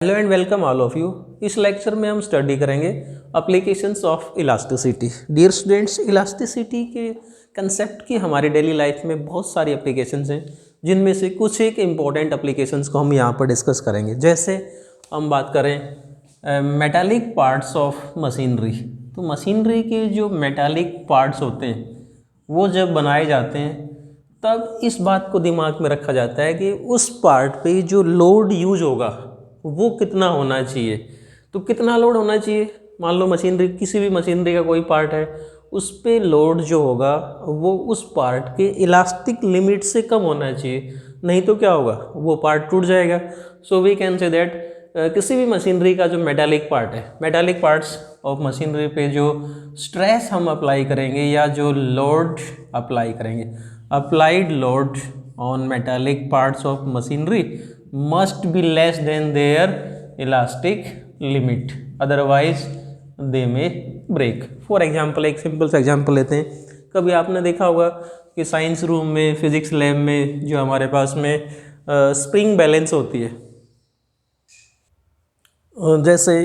Hello and welcome all of you. इस lecture में हम स्टडी करेंगे applications of elasticity. Dear students, elasticity के कंसेप्ट की हमारी डेली लाइफ में बहुत सारी एप्लीकेशंस हैं, जिनमें से कुछ एक इम्पॉर्टेंट एप्लीकेशंस को हम यहाँ पर डिस्कस करेंगे। जैसे हम बात करें मेटालिक पार्ट्स ऑफ मशीनरी, तो मशीनरी के जो मेटालिक पार्ट्स होते हैं वो जब बनाए जाते हैं तब इस बात को दिमाग में रखा जाता है कि उस पार्ट पे जो लोड यूज होगा वो कितना होना चाहिए। तो कितना लोड होना चाहिए, मान लो मशीनरी, किसी भी मशीनरी का कोई पार्ट है, उस पे लोड जो होगा वो उस पार्ट के इलास्टिक लिमिट से कम होना चाहिए, नहीं तो क्या होगा, वो पार्ट टूट जाएगा। So we can say that किसी भी मशीनरी का जो मेटालिक पार्ट है, मेटालिक पार्ट्स ऑफ मशीनरी पे जो स्ट्रेस हम अप्लाई करेंगे या जो लोड अप्लाई करेंगे, applied load on metallic parts of machinery must be less than their elastic limit, otherwise they may break. For example, एक सिंपल सा एग्जाम्पल लेते हैं। कभी आपने देखा होगा कि साइंस रूम में, फिजिक्स लैब में जो हमारे पास में स्प्रिंग बैलेंस होती है, जैसे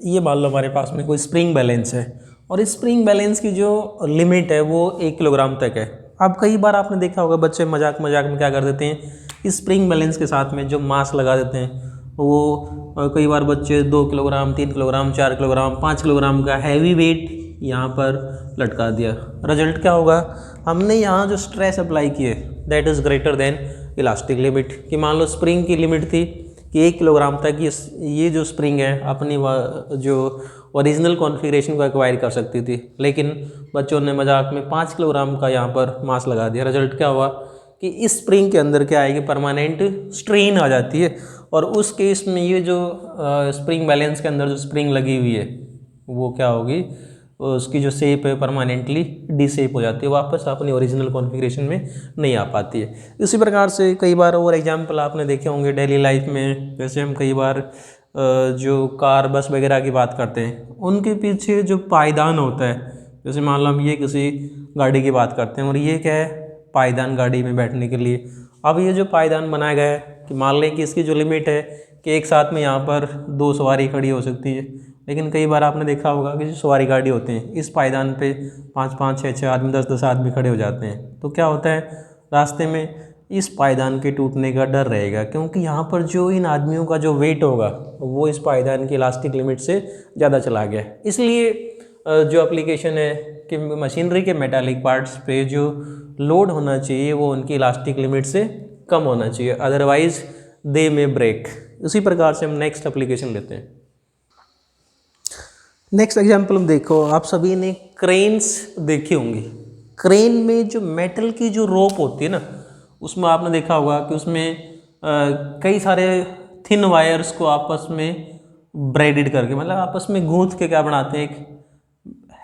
ये मान लो हमारे पास में कोई स्प्रिंग बैलेंस है और इस स्प्रिंग बैलेंस की जो लिमिट है वो 1 किलोग्राम तक है। अब कई बार आपने देखा होगा बच्चे मजाक में क्या कर देते हैं, इस स्प्रिंग बैलेंस के साथ में जो मास लगा देते हैं वो कई बार बच्चे 2 किलोग्राम, 3 किलोग्राम, 4 किलोग्राम, 5 किलोग्राम का हैवी वेट यहाँ पर लटका दिया। रिजल्ट क्या होगा, हमने यहाँ जो स्ट्रेस अप्लाई किए that is greater than elastic limit. कि मान लो स्प्रिंग की लिमिट थी कि 1 किलोग्राम तक ये जो स्प्रिंग है अपनी जो ओरिजिनल कॉन्फ़िगरेशन को एक्वायर कर सकती थी, लेकिन बच्चों ने मजाक में 5 किलोग्राम का यहाँ पर मास लगा दिया। रिजल्ट क्या हुआ कि इस स्प्रिंग के अंदर क्या आएगी, परमानेंट स्ट्रेन आ जाती है, और उस केस में ये जो स्प्रिंग बैलेंस के अंदर जो स्प्रिंग लगी हुई है वो क्या होगी, उसकी जो शेप है परमानेंटली डिसेप हो जाती है, वापस अपनी ओरिजिनल कॉन्फ़िगरेशन में नहीं आ पाती है। इसी प्रकार से कई बार और एग्जांपल आपने देखे होंगे डेली लाइफ में। जैसे हम कई बार जो कार, बस वगैरह की बात करते हैं, उनके पीछे जो पायदान होता है, जैसे मान लो हम ये किसी गाड़ी की बात करते हैं और ये क्या है, पायदान गाड़ी में बैठने के लिए। अब ये जो पायदान बनाया गया है कि मान लें कि इसकी जो लिमिट है कि एक साथ में यहाँ पर 2 सवारी खड़ी हो सकती है, लेकिन कई बार आपने देखा होगा कि जो सवारी गाड़ी होते हैं इस पायदान पे 5-5, 6-6 आदमी, 10-10 आदमी खड़े हो जाते हैं। तो क्या होता है, रास्ते में इस पायदान के टूटने का डर रहेगा, क्योंकि यहाँ पर जो इन आदमियों का जो वेट होगा वो इस पायदान की इलास्टिक लिमिट से ज़्यादा चला गया। इसलिए जो एप्लीकेशन है कि मशीनरी के मेटालिक पार्ट्स पे जो लोड होना चाहिए वो उनकी इलास्टिक लिमिट से कम होना चाहिए, अदरवाइज दे में ब्रेक। उसी प्रकार से हम नेक्स्ट एप्लीकेशन लेते हैं। नेक्स्ट एग्जांपल हम देखो, आप सभी ने क्रेन्स देखी होंगी। क्रेन में जो मेटल की जो रोप होती है ना, उसमें आपने देखा होगा कि उसमें कई सारे थिन वायर्स को आपस में ब्रेडेड करके, मतलब आपस में गूंथ के क्या बनाते हैं, एक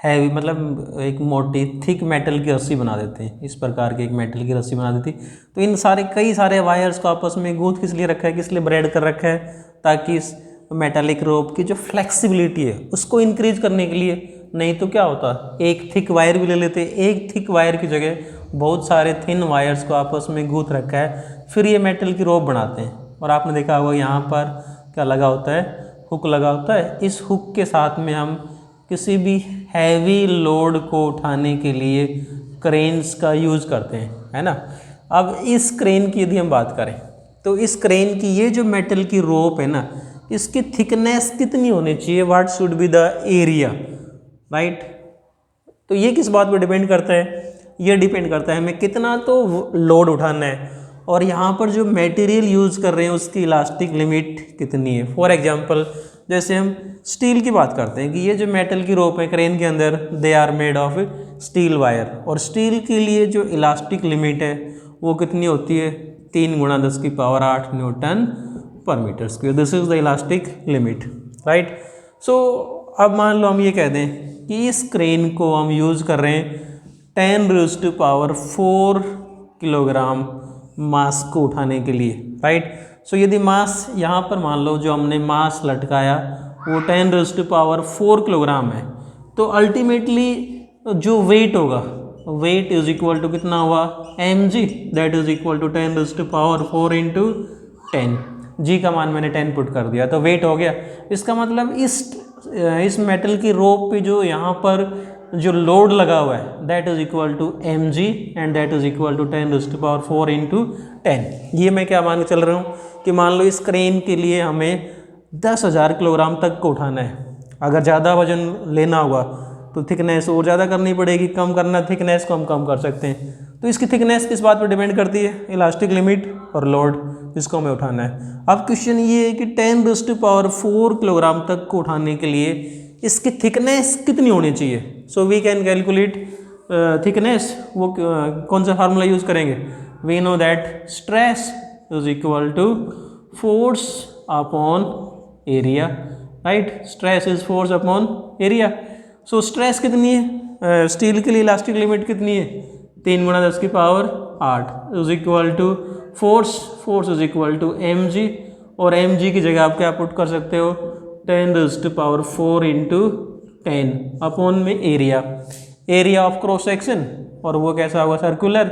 हैवी, मतलब एक मोटी थिक मेटल की रस्सी बना देते हैं। इस प्रकार की एक मेटल की रस्सी बना देती। तो इन कई सारे वायर्स को आपस में गूंथ किस लिए रखा है, किस लिए ब्रेड कर रखा है, ताकि इस मेटालिक रोप की जो फ्लेक्सिबिलिटी है उसको इंक्रीज करने के लिए। नहीं तो क्या होता, एक थिक वायर भी ले लेते, एक थिक वायर की जगह बहुत सारे थिन वायर्स को आपस में गूंथ रखा है, फिर ये मेटल की रोप बनाते हैं। और आपने देखा होगा यहाँ पर क्या लगा होता है, हुक लगा होता है। इस हुक के साथ में हम किसी भी हैवी लोड को उठाने के लिए क्रेन्स का यूज़ करते हैं, है ना। अब इस क्रेन की यदि हम बात करें तो इस क्रेन की ये जो मेटल की रोप है ना, इसकी थिकनेस कितनी होनी चाहिए, what should be the area, right. तो ये किस बात पर डिपेंड करता है, ये डिपेंड करता है हमें कितना तो लोड उठाना है और यहाँ पर जो मटेरियल यूज़ कर रहे हैं उसकी इलास्टिक लिमिट कितनी है। फॉर एग्जांपल, जैसे हम स्टील की बात करते हैं कि ये जो मेटल की रोप है क्रेन के अंदर, they are made of steel wire, और स्टील के लिए जो इलास्टिक लिमिट है वो कितनी होती है, 3 × 10⁸ newton per metre square. This is the elastic limit, right. So अब मान लो हम ये कह दें कि इस क्रेन को हम यूज़ कर रहे हैं 10⁴ किलोग्राम मास को उठाने के लिए, राइट। सो यदि मास यहाँ पर मान लो जो हमने मास लटकाया वो 10⁴ किलोग्राम है, तो अल्टीमेटली जो वेट होगा, वेट इज इक्वल टू कितना हुआ, mg, that is equal to 10⁴ × 10। जी का मान मैंने 10 पुट कर दिया तो वेट हो गया। इसका मतलब इस मेटल की रोप पे जो यहाँ पर जो लोड लगा हुआ है that is equal to mg and that is equal to 10⁴ into 10। ये मैं क्या मान के चल रहा हूँ कि मान लो इस क्रेन के लिए हमें 10,000 किलोग्राम तक को उठाना है। अगर ज़्यादा वजन लेना होगा तो थिकनेस और ज़्यादा करनी पड़ेगी, कम करना थिकनेस को हम कम कर सकते हैं। तो इसकी थिकनेस किस बात पर डिपेंड करती है? इलास्टिक लिमिट और लोड जिसको हमें उठाना है। अब क्वेश्चन ये है कि 10⁴ किलोग्राम तक को उठाने के लिए इसकी थिकनेस कितनी होनी चाहिए। So we can calculate thickness. वो कौन सा फार्मूला यूज़ करेंगे? We know that stress is equal to force upon area, right? Stress is force upon area. So stress कितनी है स्टील के लिए? इलास्टिक लिमिट कितनी है? 3 × 10⁸ is equal to force is equal to mg, और mg की जगह आप क्या पुट कर सकते हो? 10⁴ इंटू 10 अपॉन में एरिया ऑफ क्रॉस सेक्शन, और वो कैसा होगा? Circular,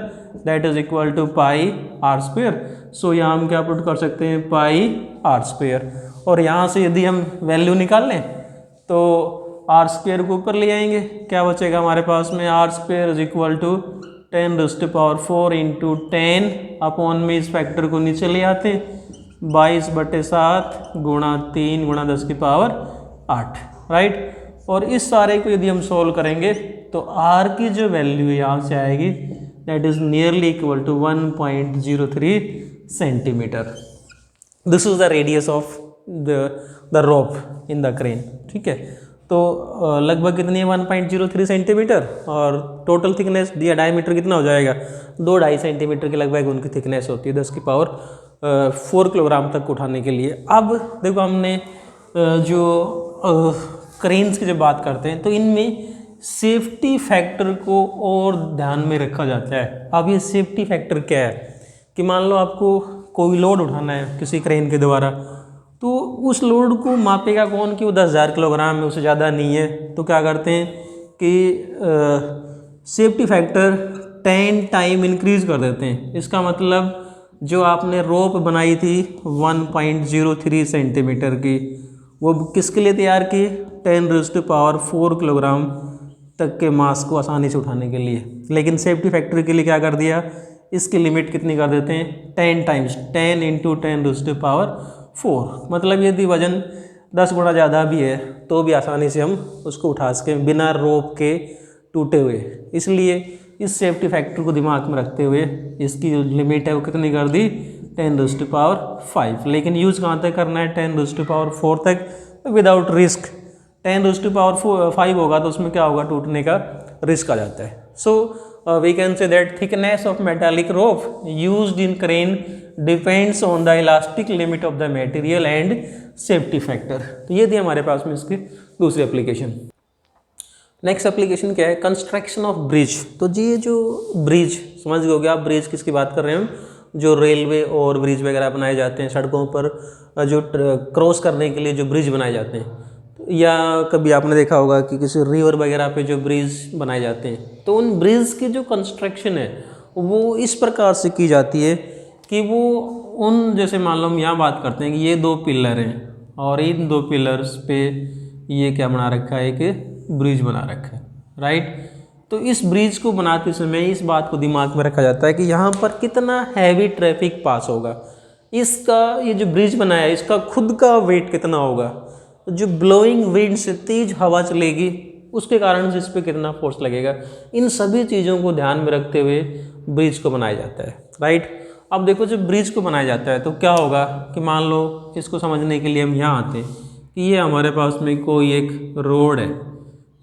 that is equal to πr²। So यहाँ हम क्या पुट कर सकते हैं? πr²। और यहाँ से यदि हम वैल्यू निकाल लें तो r² को ऊपर ले आएंगे, क्या बचेगा हमारे पास में? r² is equal to 10⁴ into 10 upon में इस फैक्टर को नीचे ले आते हैं 22/7 गुणा 3 × 10⁸, राइट? और इस सारे को यदि हम सोल्व करेंगे तो r की जो वैल्यू यहाँ से आएगी that is nearly equal to 1.03 centimetre. This is the radius of the rope in the crane, ठीक है? तो लगभग कितनी है? 1.03 सेंटीमीटर, और टोटल थिकनेस दिया डायमीटर कितना हो जाएगा? 2-2.5 सेंटीमीटर के लगभग उनकी थिकनेस होती है 10⁴ किलोग्राम तक उठाने के लिए। अब देखो हमने जो क्रेन्स की जब बात करते हैं तो इनमें सेफ्टी फैक्टर को और ध्यान में रखा जाता है। अब ये सेफ्टी फैक्टर क्या है कि मान लो आपको कोई लोड उठाना है किसी क्रेन के द्वारा, तो उस लोड को मापेगा कौन कि वो 10,000 किलोग्राम है, उससे ज़्यादा नहीं है। तो क्या करते हैं कि सेफ्टी फैक्टर 10 टाइम इंक्रीज कर देते हैं। इसका मतलब जो आपने रोप बनाई थी 1.03 सेंटीमीटर की, वो किसके लिए तैयार की? 10⁴ किलोग्राम तक के मास को आसानी से उठाने के लिए। लेकिन सेफ्टी फैक्टर के लिए क्या कर दिया? इसकी लिमिट कितनी कर देते हैं? 10 टाइम्स, 10 इंटू 10⁴। मतलब यदि वजन 10 गुना ज़्यादा भी है तो भी आसानी से हम उसको उठा सकें बिना रोप के टूटे हुए। इसलिए इस सेफ्टी फैक्टर को दिमाग में रखते हुए इसकी जो लिमिट है वो कितनी कर दी? 10⁵। लेकिन यूज़ कहाँ तक करना है? 10⁴ तक, विदाउट रिस्क। 10⁵ होगा तो उसमें क्या होगा? टूटने का रिस्क आ जाता है। सो we can say that thickness of metallic rope used in crane depends on the elastic limit of the material and safety factor। तो ये थी हमारे पास में इसकी दूसरी एप्लीकेशन। नेक्स्ट एप्लीकेशन क्या है? Construction of bridge. तो जी ये जो ब्रिज, समझ गए हो आप ब्रिज किसकी बात कर रहे हैं हम? जो रेलवे और ब्रिज वगैरह बनाए जाते हैं सड़कों पर, जो क्रॉस करने के लिए जो ब्रिज बनाए जाते हैं, या कभी आपने देखा होगा कि किसी रिवर वगैरह पे जो ब्रिज बनाए जाते हैं, तो उन ब्रिज की जो कंस्ट्रक्शन है वो इस प्रकार से की जाती है कि वो उन, जैसे मान लो हम यहाँ बात करते हैं कि ये 2 पिलर हैं और इन 2 पिलर्स पे ये क्या बना रखा है कि ब्रिज बना रखा है, राइट? तो इस ब्रिज को बनाते समय इस बात को दिमाग में रखा जाता है कि यहाँ पर कितना हैवी ट्रैफिक पास होगा, इसका ये जो ब्रिज बनाया है इसका खुद का वेट कितना होगा, जो ब्लोइंग विंड से तेज हवा चलेगी उसके कारण से इस पर कितना फोर्स लगेगा। इन सभी चीज़ों को ध्यान में रखते हुए ब्रिज को बनाया जाता है, राइट? अब देखो जब ब्रिज को बनाया जाता है तो क्या होगा कि मान लो इसको समझने के लिए हम यहाँ आते हैं कि ये हमारे पास में कोई एक रोड है,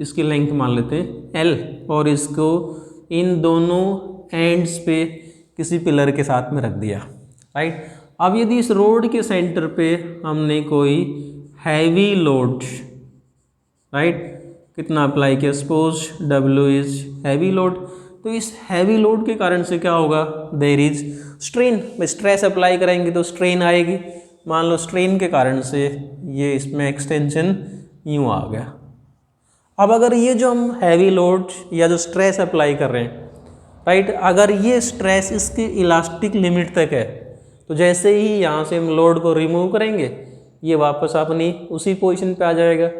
इसकी लेंथ मान लेते हैं L, और इसको इन दोनों एंड्स पे किसी पिलर के साथ में रख दिया, राइट? अब यदि इस रोड के सेंटर पे हमने कोई हैवी लोड, राइट, कितना अप्लाई किया? Suppose W is heavy load. तो इस हैवी लोड के कारण से क्या होगा? There is strain. Stress apply करेंगे तो स्ट्रेन आएगी। मान लो स्ट्रेन के कारण से ये इसमें एक्सटेंशन यूँ आ गया। अब अगर ये जो हम हैवी लोड या जो स्ट्रेस अप्लाई कर रहे हैं, राइट, अगर ये स्ट्रेस इसकी इलास्टिक लिमिट तक है तो जैसे ही यहाँ से हम लोड को रिमूव करेंगे ये वापस अपनी उसी पोजीशन पे आ जाएगा।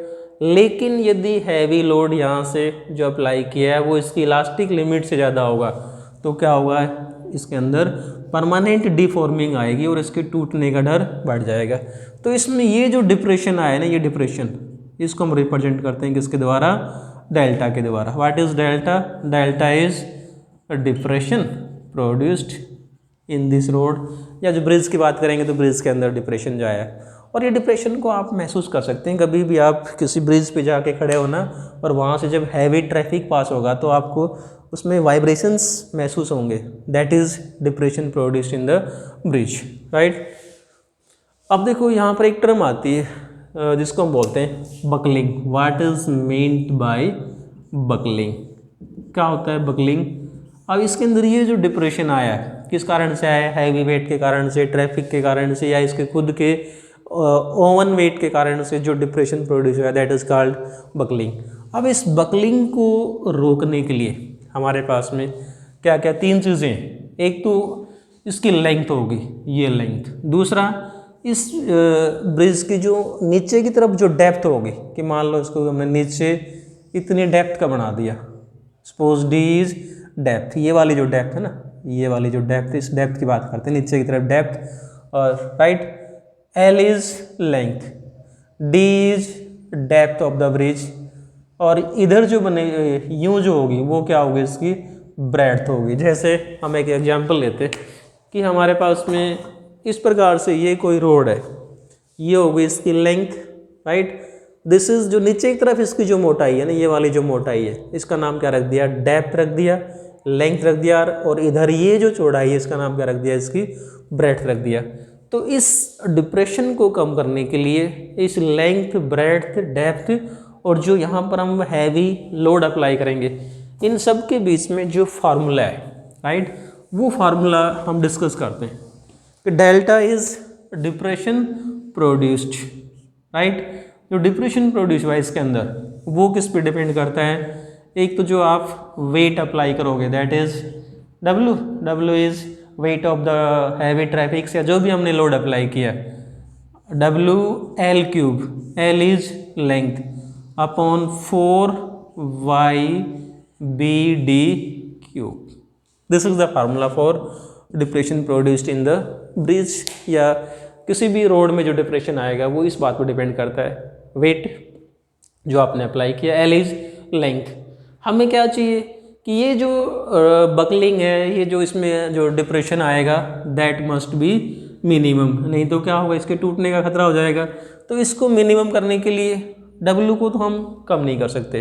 लेकिन यदि हैवी लोड यहाँ से जो अप्लाई किया है वो इसकी इलास्टिक लिमिट से ज़्यादा होगा तो क्या होगा, इसके अंदर परमानेंट डिफॉर्मिंग आएगी और इसके टूटने का डर बढ़ जाएगा। तो इसमें ये जो डिप्रेशन आया ना, ये डिप्रेशन, इसको हम रिप्रेजेंट करते हैं किसके द्वारा, डेल्टा के द्वारा। What is delta? Delta is depression produced in this road, या जो ब्रिज की बात करेंगे तो ब्रिज के अंदर डिप्रेशन जो आया। और ये डिप्रेशन को आप महसूस कर सकते हैं कभी भी आप किसी ब्रिज पे जाके खड़े हो ना, और वहाँ से जब हैवी ट्रैफिक पास होगा तो आपको उसमें वाइब्रेशंस महसूस होंगे। That is depression produced in the bridge, right. अब देखो यहाँ पर एक टर्म आती है जिसको हम बोलते हैं buckling. What is meant by buckling? क्या होता है बकलिंग? अब इसके अंदर ये जो डिप्रेशन आया है किस कारण से आया है? हैवी वेट के कारण से, ट्रैफिक के कारण से, या इसके खुद के ओवन वेट के कारण से जो डिप्रेशन प्रोड्यूस हुआ, दैट इज कॉल्ड बकलिंग। अब इस बकलिंग को रोकने के लिए हमारे पास में क्या क्या तीन चीज़ें हैं। एक तो इसकी लेंथ होगी, ये लेंथ। दूसरा इस ब्रिज की जो नीचे की तरफ जो डेप्थ होगी, कि मान लो इसको हमने नीचे इतनी डेप्थ का बना दिया, सपोज डी इज डेप्थ, ये वाली जो डेप्थ है ना, ये वाली जो डेप्थ, इस डेप्थ की बात करते हैं, नीचे की तरफ डेप्थ, और right L is length, D is depth of the bridge, और इधर जो बने यूँ जो होगी वो क्या होगी, इसकी ब्रेड्थ होगी। जैसे हम एक एग्जांपल लेते हैं कि हमारे पास में इस प्रकार से ये कोई रोड है, ये होगी इसकी लेंथ, राइट। दिस इज जो नीचे की तरफ इसकी जो मोटाई है ना, ये वाली जो मोटाई है, इसका नाम क्या रख दिया, डेप्थ रख दिया, लेंथ रख दिया, और इधर ये जो चौड़ाई है इसका नाम क्या रख दिया, इसकी ब्रेड्थ रख दिया। तो इस डिप्रेशन को कम करने के लिए इस लेंथ, ब्रेड्थ, डेप्थ और जो यहाँ पर हम हैवी लोड अप्लाई करेंगे, इन सब के बीच में जो फार्मूला है, राइट, वो फार्मूला हम डिस्कस करते हैं कि delta is depression produced, right. जो डिप्रेशन प्रोड्यूस हुआ इसके अंदर वो किस पे डिपेंड करता है? एक तो जो आप वेट अप्लाई करोगे, that is W, W is weight of the heavy traffic, या जो भी हमने लोड अप्लाई किया, W L cube, L is length upon 4y B D cube. This is the formula for depression produced in the bridge, या किसी भी road में जो डिप्रेशन आएगा वो इस बात पर डिपेंड करता है, वेट जो आपने अप्लाई किया, एल इज लेंथ। हमें क्या चाहिए कि ये जो बकलिंग है, ये जो इसमें जो डिप्रेशन आएगा, दैट मस्ट बी मिनिमम, नहीं तो क्या होगा, इसके टूटने का खतरा हो जाएगा। तो इसको मिनिमम करने के लिए डब्ल्यू को तो हम कम नहीं कर सकते।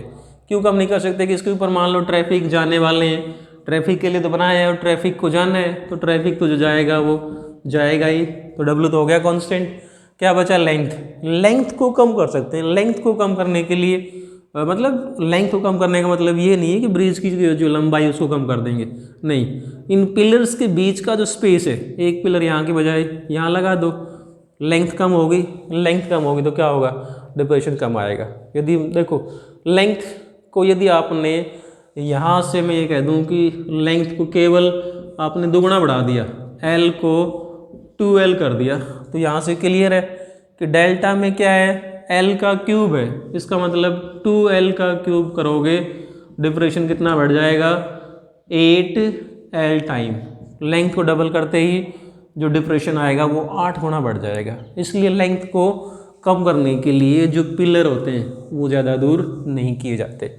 क्यों कम नहीं कर सकते? कि इसके ऊपर मान लो ट्रैफिक जाने वाले हैं, ट्रैफिक के लिए तो बनाया है और ट्रैफिक को जाना है, तो ट्रैफिक तो जो जाएगा वो जाएगा ही, तो डब्ल्यू तो हो गया कांस्टेंट। क्या बचा? लेंथ। लेंथ को कम कर सकते हैं। लेंथ को कम करने के लिए मतलब लेंथ को कम करने का मतलब ये नहीं है कि ब्रिज की जो लंबाई उसको कम कर देंगे, नहीं, इन पिलर्स के बीच का जो स्पेस है, एक पिलर यहाँ के बजाय यहाँ लगा दो, लेंथ कम होगी, लेंथ कम होगी तो क्या होगा, डिप्रेशन कम आएगा। यदि देखो लेंथ को यदि आपने यहाँ से मैं ये कह दूँ कि लेंथ को केवल आपने दुगुना बढ़ा दिया, एल को 2l कर दिया, तो यहाँ से क्लियर है कि डेल्टा में क्या है, l का क्यूब है, इसका मतलब 2l का क्यूब करोगे डिप्रेशन कितना बढ़ जाएगा, 8l टाइम। लेंथ को डबल करते ही जो डिप्रेशन आएगा वो 8 गुना बढ़ जाएगा। इसलिए लेंथ को कम करने के लिए जो पिलर होते हैं वो ज़्यादा दूर नहीं किए जाते।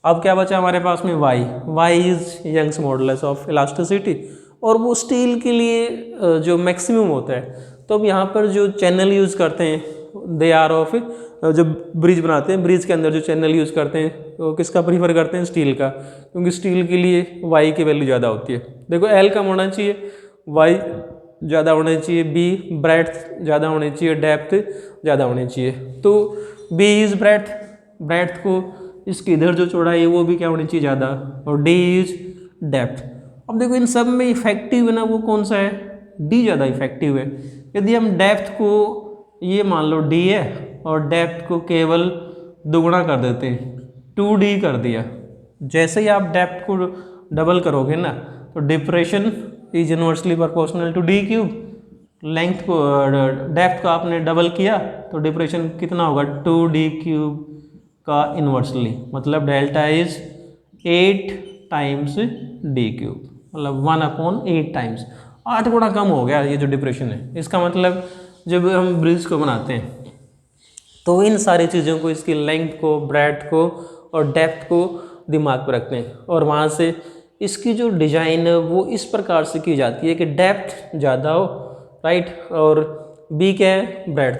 अब क्या बचा हमारे पास में, y is Young's modulus of elasticity, और वो स्टील के लिए जो मैक्सिमम होता है। तो अब यहाँ पर जो चैनल यूज़ करते हैं दे आर ऑफ, जो ब्रिज बनाते हैं, ब्रिज के अंदर जो चैनल यूज़ करते हैं वो किसका प्रीफर करते हैं, स्टील का, क्योंकि स्टील के लिए y की वैल्यू ज़्यादा होती है। देखो l कम होना चाहिए, y ज़्यादा होना चाहिए, b ब्रेड्थ ज़्यादा होनी चाहिए, डेप्थ ज़्यादा होनी चाहिए। तो b इज़ ब्रेड्थ, ब्रेड्थ को इसकी इधर जो चौड़ाई है वो भी क्या होनी चाहिए, ज़्यादा, और d इज डेप्थ। अब देखो इन सब में इफेक्टिव है ना वो कौन सा है, d ज़्यादा इफेक्टिव है। यदि हम डेप्थ को ये मान लो d है और डेप्थ को केवल दुगुना कर देते हैं, 2d कर दिया, जैसे ही आप डेप्थ को डबल करोगे ना तो depression is inversely proportional to d cube, length को डेप्थ को आपने डबल किया तो डिप्रेशन कितना होगा 2d³ का इन्वर्सली, मतलब डेल्टा इज 8 टाइम्स d³, मतलब 1/8 टाइम्स, 8 गुना कम हो गया ये जो डिप्रेशन है। इसका मतलब जब हम ब्रिज को बनाते हैं तो इन सारी चीज़ों को, इसकी लेंथ को, ब्रेड्थ को और डेप्थ को दिमाग पर रखते हैं, और वहाँ से इसकी जो डिज़ाइन है वो इस प्रकार से की जाती है कि डेप्थ ज़्यादा हो, राइट, और बी क्या है, ब्रेड्थ।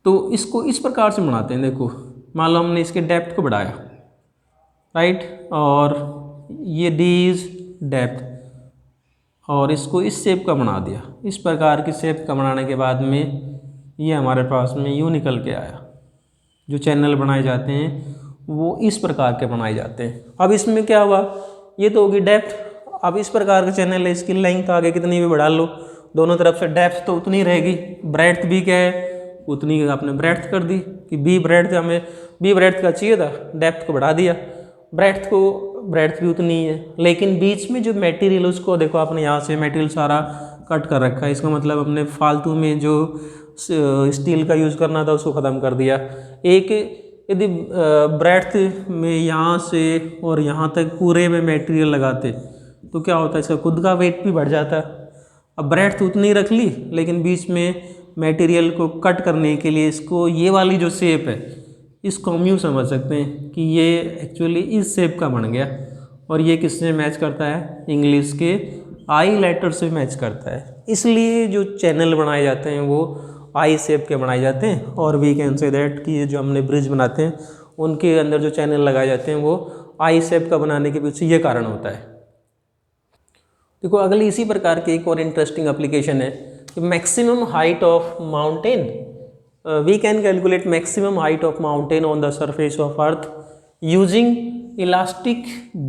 तो इसको इस प्रकार से बनाते हैं। देखो मान लो हमने इसके डेप्थ को बढ़ाया, राइट, और ये डी इज डेप्थ, और इसको इस शेप का बना दिया। इस प्रकार की शेप का बनाने के बाद में ये हमारे पास में यूँ निकल के आया। जो चैनल बनाए जाते हैं वो इस प्रकार के बनाए जाते हैं। अब इसमें क्या हुआ, ये तो होगी डेप्थ। अब इस प्रकार का चैनल है, इसकी लेंथ आगे कितनी भी बढ़ा लो, दोनों तरफ से डेप्थ तो उतनी रहेगी, ब्रेड्थ भी क्या है उतनी, आपने ब्रेड्थ कर दी कि बी ब्रेड्थ, हमें बी ब्रेड्थ का चाहिए था, डेप्थ को बढ़ा दिया, ब्रेड्थ भी उतनी ही है। लेकिन बीच में जो मटेरियल उसको देखो, आपने यहाँ से मटेरियल सारा कट कर रखा है, इसका मतलब अपने फालतू में जो स्टील का यूज़ करना था उसको ख़त्म कर दिया। एक यदि ब्रेड्थ में यहाँ से और यहाँ तक पूरे में मटेरियल लगाते तो क्या होता है, इसका खुद का वेट भी बढ़ जाता। अब ब्रेड्थ उतनी रख ली, लेकिन बीच में मटेरियल को कट करने के लिए इसको, ये वाली जो शेप है इसको हम यूँ समझ सकते हैं कि ये एक्चुअली इस शेप का बन गया, और ये किससे मैच करता है, इंग्लिश के आई लेटर से मैच करता है। इसलिए जो चैनल बनाए जाते हैं वो आई शेप के बनाए जाते हैं। और वी कैन से दैट कि ये जो हमने ब्रिज बनाते हैं उनके अंदर जो चैनल लगाए जाते हैं वो आई शेप का बनाने के पीछे ये कारण होता है। देखो अगली इसी प्रकार की एक और इंटरेस्टिंग एप्लीकेशन है कि maximum height of mountain, we can calculate maximum height of mountain on the surface of earth using elastic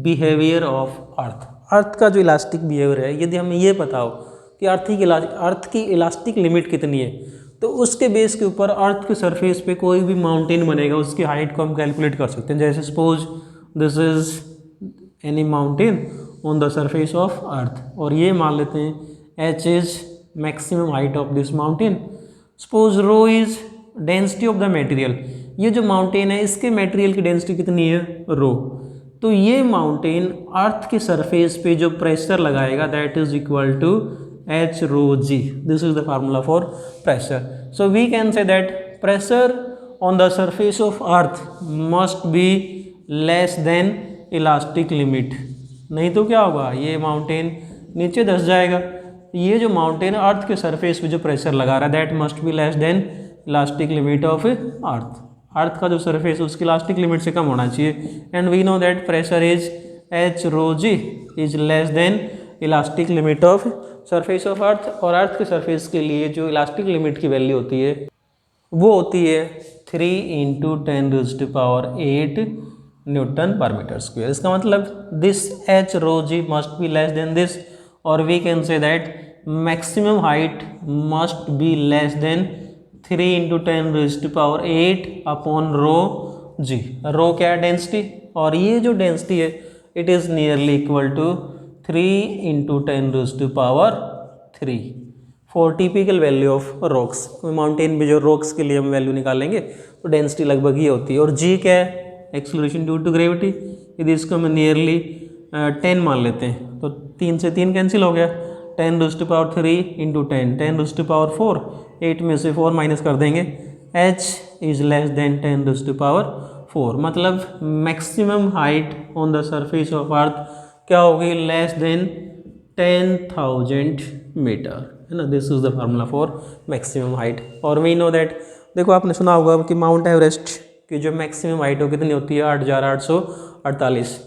behaviour of earth. Earth का जो इलास्टिक बिहेवियर है, यदि हमें ये पता हो कि अर्थ की इलास्टिक लिमिट कितनी है, तो उसके बेस के ऊपर अर्थ के सरफेस पे कोई भी माउंटेन बनेगा उसकी हाइट को हम कैलकुलेट कर सकते हैं। जैसे suppose this is any mountain on the surface of earth, और ये मान लेते हैं h is maximum height of this mountain. Suppose rho is density of the material, ये जो माउंटेन है इसके मटेरियल की डेंसिटी कितनी है, रो। तो ये माउंटेन अर्थ के सरफेस पे जो प्रेशर लगाएगा that is equal to h rho g. This is the formula for pressure. So we can say that pressure on the surface of earth must be less than elastic limit. नहीं तो क्या होगा, ये mountain नीचे धंस जाएगा। ये जो माउंटेन अर्थ के सरफेस पे जो प्रेशर लगा रहा है that must be less than elastic limit of earth. Earth का जो सरफेस है उसकी इलास्टिक लिमिट से कम होना चाहिए। And we know that pressure is h rho g is less than elastic limit of surface of earth. और earth के सरफेस के लिए जो इलास्टिक लिमिट की वैल्यू होती है वो होती है 3 × 10⁸ न्यूटन पर मीटर स्क्वायर। इसका मतलब this h rho g must be less than this, और we can say that maximum height must be less than 3 × 10⁸ upon rho g। Rho क्या है, डेंसिटी, और ये जो डेंसिटी है it is nearly equal to 3 × 10⁻³ for typical value of rocks. Mountain में जो rocks के लिए हम वैल्यू निकालेंगे तो डेंसिटी लगभग ये होती है। और जी क्या है, एक्सेलरेशन ड्यू टू ग्रेविटी। यदि इसको हम नियरली 10 मान लेते हैं तो 3 से 3 कैंसिल हो गया, 10⁻³ × 10⁻⁴, 8 में से 4 माइनस कर देंगे, h इज़ लेस देन 10⁻⁴। मतलब maximum height on the surface of अर्थ क्या होगी, लेस देन 10,000 मीटर, है ना। This is the formula for maximum height. और वी नो दैट, देखो आपने सुना होगा कि माउंट एवरेस्ट की जो मैक्सिमम हाइट हो कितनी होती है, 8,848,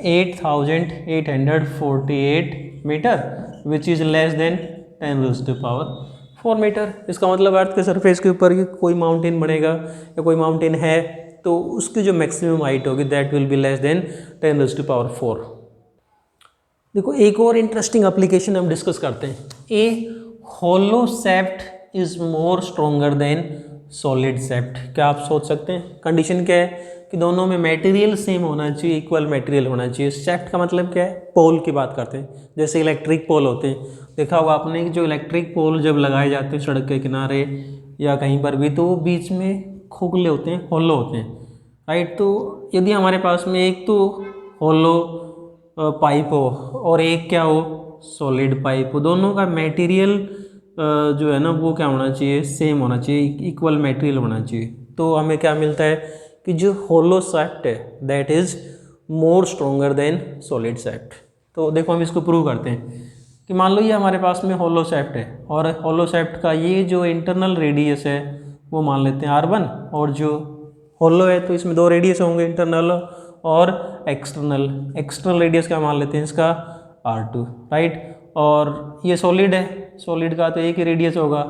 8,848 metre, which is less than 10⁻⁴ metre. इसका मतलब अर्थ के सरफेस के ऊपर कोई माउंटेन बनेगा या कोई माउंटेन है तो उसकी जो मैक्सिमम हाइट होगी that will be less than 10⁻⁴। देखो एक और इंटरेस्टिंग एप्लीकेशन हम डिस्कस करते हैं। A hollow shaft is more stronger than solid shaft. क्या आप सोच सकते हैं, कंडीशन क्या है कि दोनों में मटेरियल सेम होना चाहिए, इक्वल मटेरियल होना चाहिए। शेफ्ट का मतलब क्या है, पोल की बात करते हैं, जैसे इलेक्ट्रिक पोल होते हैं देखा होगा आपने कि जो इलेक्ट्रिक पोल जब लगाए जाते हैं सड़क के किनारे या कहीं पर भी, तो वो बीच में खोखले होते हैं, होलो होते हैं, राइट। तो यदि हमारे पास में एक तो होलो पाइप हो और एक क्या हो, सॉलिड पाइप हो, दोनों का मटेरियल जो है ना वो क्या होना चाहिए, सेम होना चाहिए, इक्वल मटेरियल होना चाहिए। तो हमें क्या मिलता है कि जो होलो शाफ्ट है that is more stronger than solid shaft. तो देखो हम इसको प्रूव करते हैं कि मान लो ये हमारे पास में होलो शाफ्ट है और होलो शाफ्ट का ये जो इंटरनल रेडियस है वो मान लेते हैं R1, और जो होलो है तो इसमें दो रेडियस होंगे, इंटरनल और एक्सटर्नल रेडियस क्या मान लेते हैं इसका, R2, राइट। और ये सॉलिड है, सॉलिड का तो एक ही रेडियस होगा,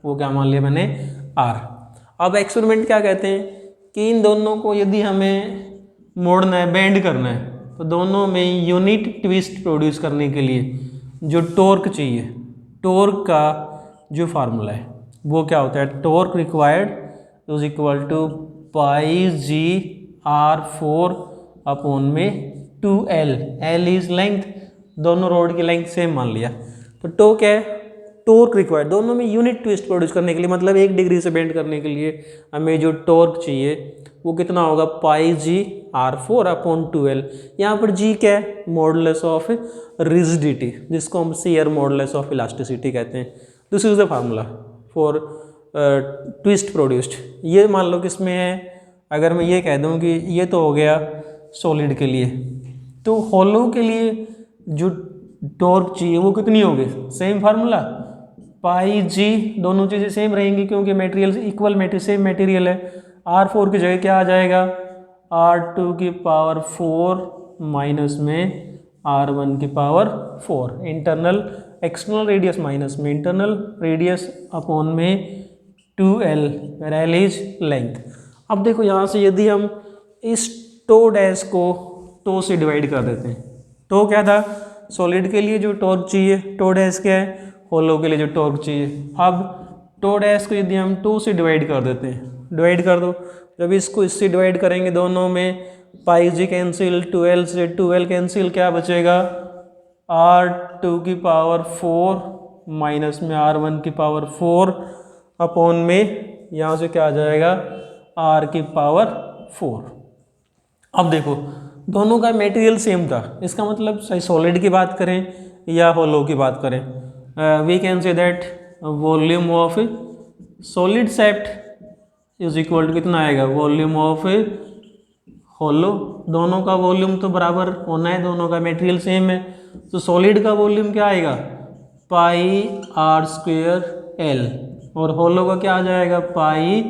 वो क्या मान लिया मैंने, R। अब एक्सपेरिमेंट क्या कहते हैं कि इन दोनों को यदि हमें मोड़ना है, बेंड करना है, तो दोनों में यूनिट ट्विस्ट प्रोड्यूस करने के लिए जो टॉर्क चाहिए, टॉर्क का जो फार्मूला है वो क्या होता है, torque required is equal to pi G R4 upon में 2L, L इज लेंथ, दोनों रोड की लेंथ सेम मान लिया। तो टो क्या है, टॉर्क रिक्वायर्ड, दोनों में यूनिट ट्विस्ट प्रोड्यूस करने के लिए, मतलब 1 डिग्री से बेंड करने के लिए हमें जो टॉर्क चाहिए वो कितना होगा, पाई जी R4 अपॉन 2L। यहाँ पर जी क्या है, मॉडुलस ऑफ रिजिडिटी, जिसको हम शेयर मॉडुलस ऑफ इलास्टिसिटी कहते हैं। This is the formula for twist produced. ये मान लो किसमें है, अगर मैं ये कह दूँ कि ये तो हो गया सॉलिड के लिए, तो होलो के लिए जो टॉर्क चाहिए वो कितनी होगी, सेम फार्मूला, पाई जी, दोनों चीज़ें सेम रहेंगी क्योंकि मटेरियल इक्वल, सेम मटेरियल है। R4 की जगह क्या आ जाएगा, R2 की पावर 4 माइनस में R1 की power 4, internal external radius minus में इंटरनल रेडियस अपॉन में 2L, where L is length. अब देखो यहाँ से यदि हम इस टो डैश को टो से डिवाइड कर देते हैं, टो क्या था, सॉलिड के लिए जो टॉर्क चाहिए, टो डैश क्या है, होलो के लिए जो टॉर्क चाहिए। अब टो डैश को यदि हम 2 से डिवाइड कर देते हैं, डिवाइड कर दो, जब इसको इससे डिवाइड करेंगे दोनों में, पाई जी कैंसिल, 2L से 2L कैंसिल, क्या बचेगा, R2 की पावर 4 माइनस में R1 की पावर 4 अपॉन में यहाँ से क्या आ जाएगा, R की पावर 4। अब देखो दोनों का मटेरियल सेम था, इसका मतलब चाहे सॉलिड की बात करें या होलो की बात करें, we can say that volume of solid shaft is equal to कितना आएगा, वॉल्यूम ऑफ होलो, दोनों का वॉल्यूम तो बराबर होना है, दोनों का मटेरियल सेम है, तो सॉलिड का वॉल्यूम क्या आएगा, पाई R²L, और होलो का क्या आ जाएगा, पाई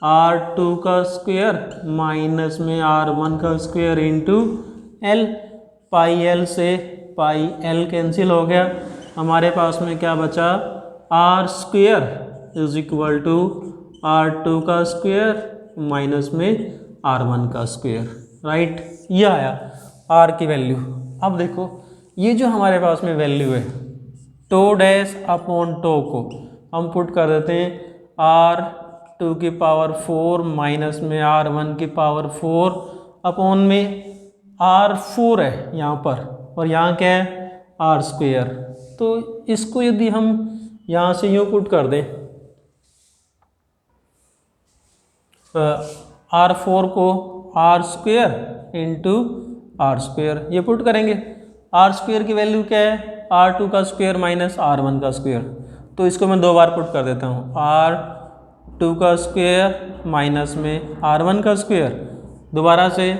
R2 का स्क्वायर माइनस में R1 का स्क्वायर इंटू L। पाई L से पाई L कैंसिल हो गया, हमारे पास में क्या बचा, R² is equal to R2 का स्क्वायर माइनस में R1 का स्क्वायर, राइट। ये आया R की वैल्यू। अब देखो ये जो हमारे पास में वैल्यू है, टो डैश अपॉन टो को हम पुट कर देते हैं R2 की पावर 4 माइनस में R1 की पावर 4 अपॉन में R4 है यहाँ पर, और यहाँ क्या है, R²। तो इसको यदि हम यहाँ से यूँ पुट कर दें, R4 को R² इंटू R², ये पुट करेंगे, R² की वैल्यू क्या है, R2 का स्क्वायर माइनस R1 का स्क्वायर। तो इसको मैं 2 बार पुट कर देता हूँ, R2 का स्क्वायर माइनस में R1 का स्क्वायर, दोबारा से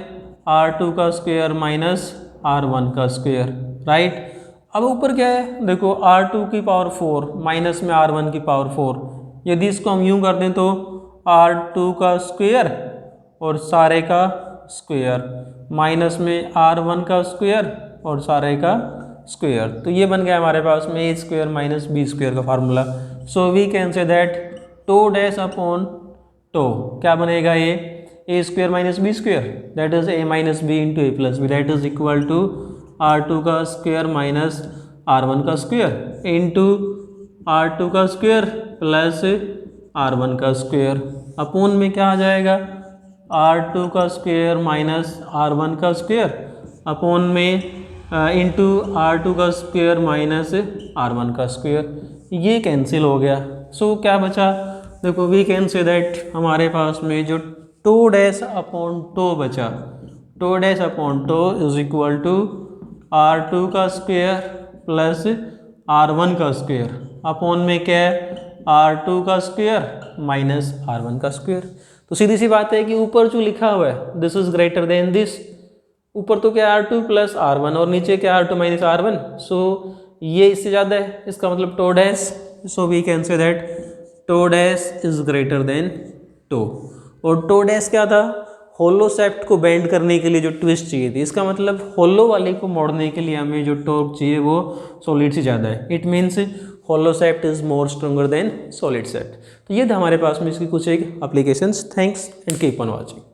R2 का स्क्वायर माइनस R1 का स्क्वायर, राइट। अब ऊपर क्या है, देखो R2 की पावर 4 माइनस में R1 की पावर 4, यदि इसको हम यूँ कर दें तो R2 का स्क्वायर और सारे का स्क्वायर माइनस में R1 का स्क्वायर और सारे का स्क्वायर, तो ये बन गया हमारे पास में A² माइनस B² का फार्मूला। So we can say that tau dash upon tau क्या बनेगा, ये A² minus B² that is A minus B into A plus B, that is equal to R2 का स्क्वायर माइनस R1 का square into R2 का square plus R1 का square, upon में क्या आ जाएगा, R2 का स्क्वायर माइनस R1 का square upon में इंटू R2 का स्क्वायर माइनस R1 का स्क्वायर, ये कैंसिल हो गया। सो क्या बचा, देखो वी कैन से दैट हमारे पास में जो टो डैश अपॉन टो बचा, tau dash upon tau is equal to R2 का स्क्वायर प्लस R1 का स्क्वायर अपॉन में क्या है R2 का स्क्वायर माइनस R1 का स्क्वायर। तो सीधी सी बात है कि ऊपर जो लिखा हुआ है this is greater then this, ऊपर तो क्या R2 प्लस R1 और नीचे क्या R2 माइनस R1, सो ये इससे ज़्यादा है, इसका मतलब tau dash, so we can say that tau dash is greater than tau. और टो डैश क्या था, होलो शेफ्ट को बेंड करने के लिए जो ट्विस्ट चाहिए थी, इसका मतलब होलो वाले को मोड़ने के लिए हमें जो टॉर्क चाहिए वो सॉलिड से ज़्यादा है। It means hollow shaft is more stronger than solid shaft. तो ये था हमारे पास में इसकी कुछ एक applications. Thanks and keep on watching.